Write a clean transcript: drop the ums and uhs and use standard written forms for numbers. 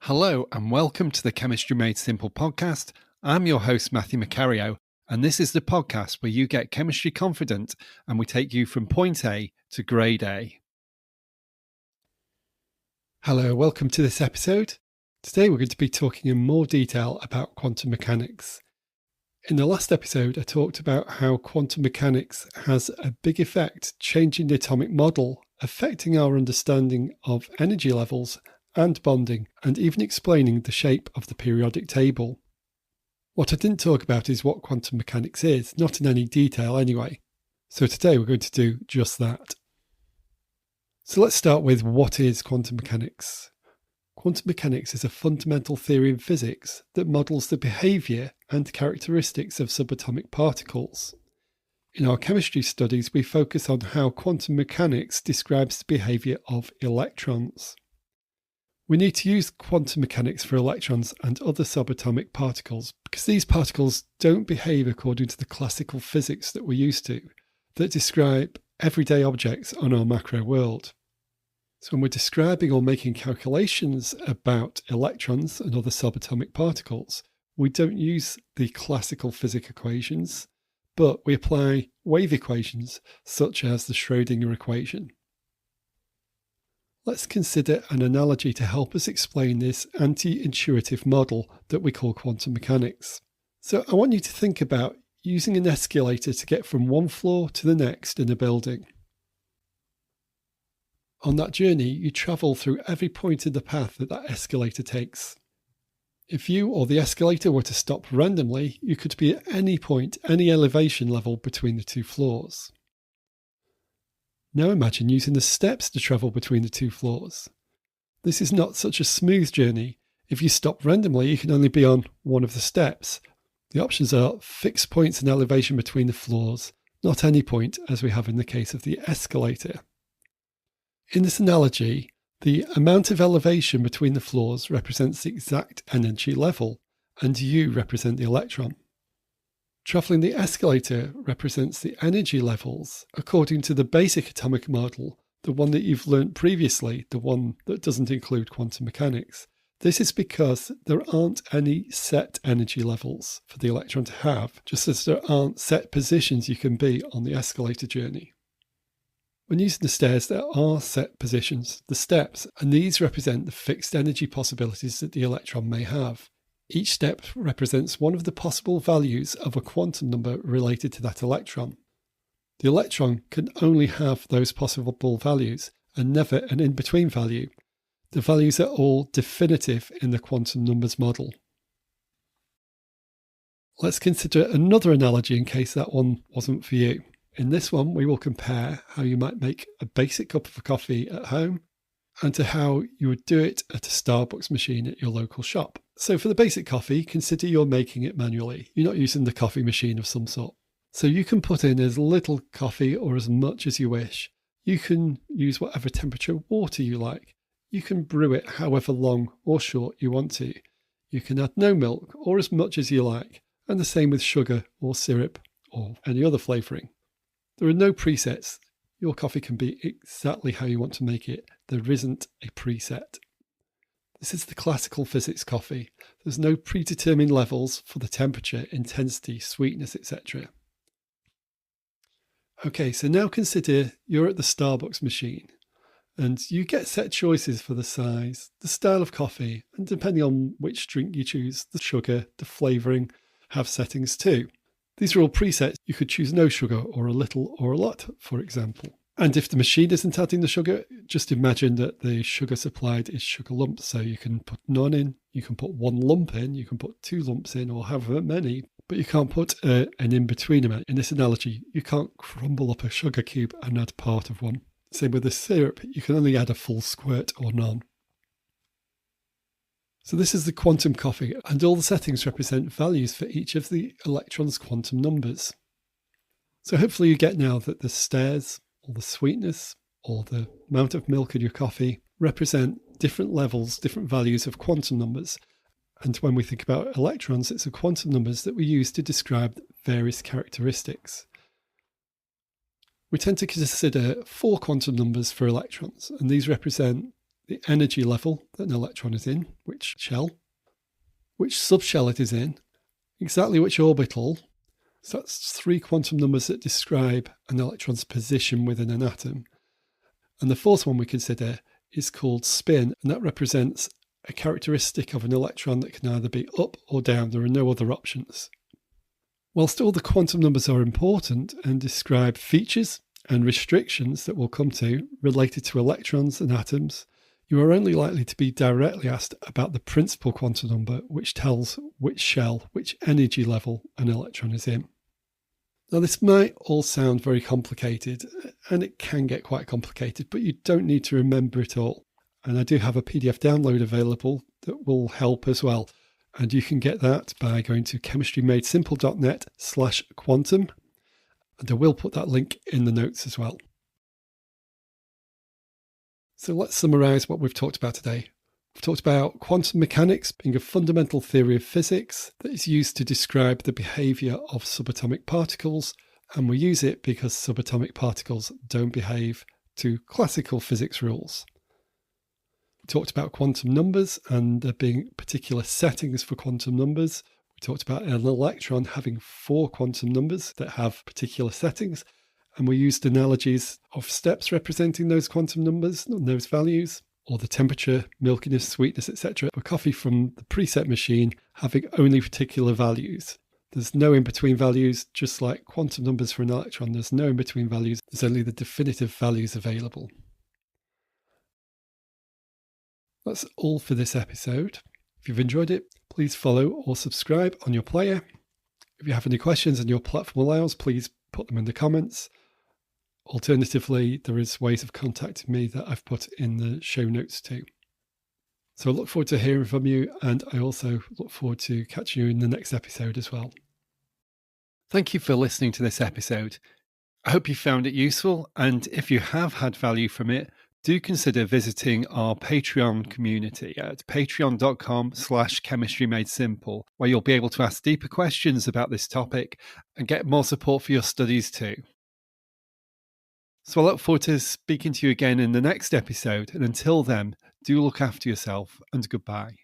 Hello and welcome to the Chemistry Made Simple podcast. I'm your host, Matthew Macario, and this is the podcast where you get chemistry confident and we take you from point A to grade A. Hello, welcome to this episode. Today we're going to be talking in more detail about quantum mechanics. In the last episode, I talked about how quantum mechanics has a big effect changing the atomic model, affecting our understanding of energy levels and bonding, and even explaining the shape of the periodic table. What I didn't talk about is what quantum mechanics is, not in any detail anyway. So today we're going to do just that. So let's start with what is quantum mechanics. Quantum mechanics is a fundamental theory in physics that models the behaviour and characteristics of subatomic particles. In our chemistry studies, we focus on how quantum mechanics describes the behaviour of electrons. We need to use quantum mechanics for electrons and other subatomic particles because these particles don't behave according to the classical physics that we're used to, that describe everyday objects on our macro world. So when we're describing or making calculations about electrons and other subatomic particles, we don't use the classical physics equations, but we apply wave equations such as the Schrödinger equation. Let's consider an analogy to help us explain this anti-intuitive model that we call quantum mechanics. So I want you to think about using an escalator to get from one floor to the next in a building. On that journey, you travel through every point in the path that escalator takes. If you or the escalator were to stop randomly, you could be at any point, any elevation level between the two floors. Now imagine using the steps to travel between the two floors. This is not such a smooth journey. If you stop randomly, you can only be on one of the steps. The options are fixed points in elevation between the floors, not any point, as we have in the case of the escalator. In this analogy, the amount of elevation between the floors represents the exact energy level, and U represent the electron. Travelling the escalator represents the energy levels according to the basic atomic model, the one that you've learnt previously, the one that doesn't include quantum mechanics. This is because there aren't any set energy levels for the electron to have, just as there aren't set positions you can be on the escalator journey. When using the stairs, there are set positions, the steps, and these represent the fixed energy possibilities that the electron may have. Each step represents one of the possible values of a quantum number related to that electron. The electron can only have those possible values and never an in-between value. The values are all definitive in the quantum numbers model. Let's consider another analogy in case that one wasn't for you. In this one, we will compare how you might make a basic cup of coffee at home and to how you would do it at a Starbucks machine at your local shop. So for the basic coffee, consider you're making it manually. You're not using the coffee machine of some sort. So you can put in as little coffee or as much as you wish. You can use whatever temperature water you like. You can brew it however long or short you want to. You can add no milk or as much as you like, and the same with sugar or syrup or any other flavouring. There are no presets. Your coffee can be exactly how you want to make it. There isn't a preset. This is the classical physics coffee. There's no predetermined levels for the temperature, intensity, sweetness, etc. Okay, so now consider you're at the Starbucks machine and you get set choices for the size, the style of coffee, and depending on which drink you choose, the sugar, the flavouring have settings too. These are all presets. You could choose no sugar or a little or a lot, for example. And if the machine isn't adding the sugar, just imagine that the sugar supplied is sugar lumps. So you can put none in, you can put one lump in, you can put two lumps in, or however many, but you can't put an in-between amount. In this analogy, you can't crumble up a sugar cube and add part of one. Same with the syrup, you can only add a full squirt or none. So this is the quantum coffee, and all the settings represent values for each of the electrons' quantum numbers. So hopefully you get now that the stairs, or the sweetness, or the amount of milk in your coffee represent different levels, different values of quantum numbers. And when we think about electrons, it's the quantum numbers that we use to describe various characteristics. We tend to consider 4 quantum numbers for electrons, and these represent the energy level that an electron is in, which shell, which subshell it is in, exactly which orbital. So that's 3 quantum numbers that describe an electron's position within an atom. And the fourth one we consider is called spin, and that represents a characteristic of an electron that can either be up or down. There are no other options. Whilst all the quantum numbers are important and describe features and restrictions that we'll come to related to electrons and atoms, you are only likely to be directly asked about the principal quantum number, which tells which shell, which energy level an electron is in. Now, this might all sound very complicated, and it can get quite complicated, but you don't need to remember it all. And I do have a PDF download available that will help as well. And you can get that by going to chemistrymadesimple.net/quantum. And I will put that link in the notes as well. So let's summarize what we've talked about today. We've talked about quantum mechanics being a fundamental theory of physics that is used to describe the behavior of subatomic particles, and we use it because subatomic particles don't behave to classical physics rules. We talked about quantum numbers and there being particular settings for quantum numbers. We talked about an electron having 4 quantum numbers that have particular settings, and we used analogies of steps representing those quantum numbers and those values, or the temperature, milkiness, sweetness, etc. of a coffee from the preset machine having only particular values. There's no in-between values, just like quantum numbers for an electron. There's no in-between values. There's only the definitive values available. That's all for this episode. If you've enjoyed it, please follow or subscribe on your player. If you have any questions and your platform allows, please put them in the comments. Alternatively, there is ways of contacting me that I've put in the show notes too. So I look forward to hearing from you, and I also look forward to catching you in the next episode as well. Thank you for listening to this episode. I hope you found it useful, and if you have had value from it, do consider visiting our Patreon community at patreon.com/chemistrymadesimple, where you'll be able to ask deeper questions about this topic and get more support for your studies too. So I look forward to speaking to you again in the next episode, and until then, do look after yourself and goodbye.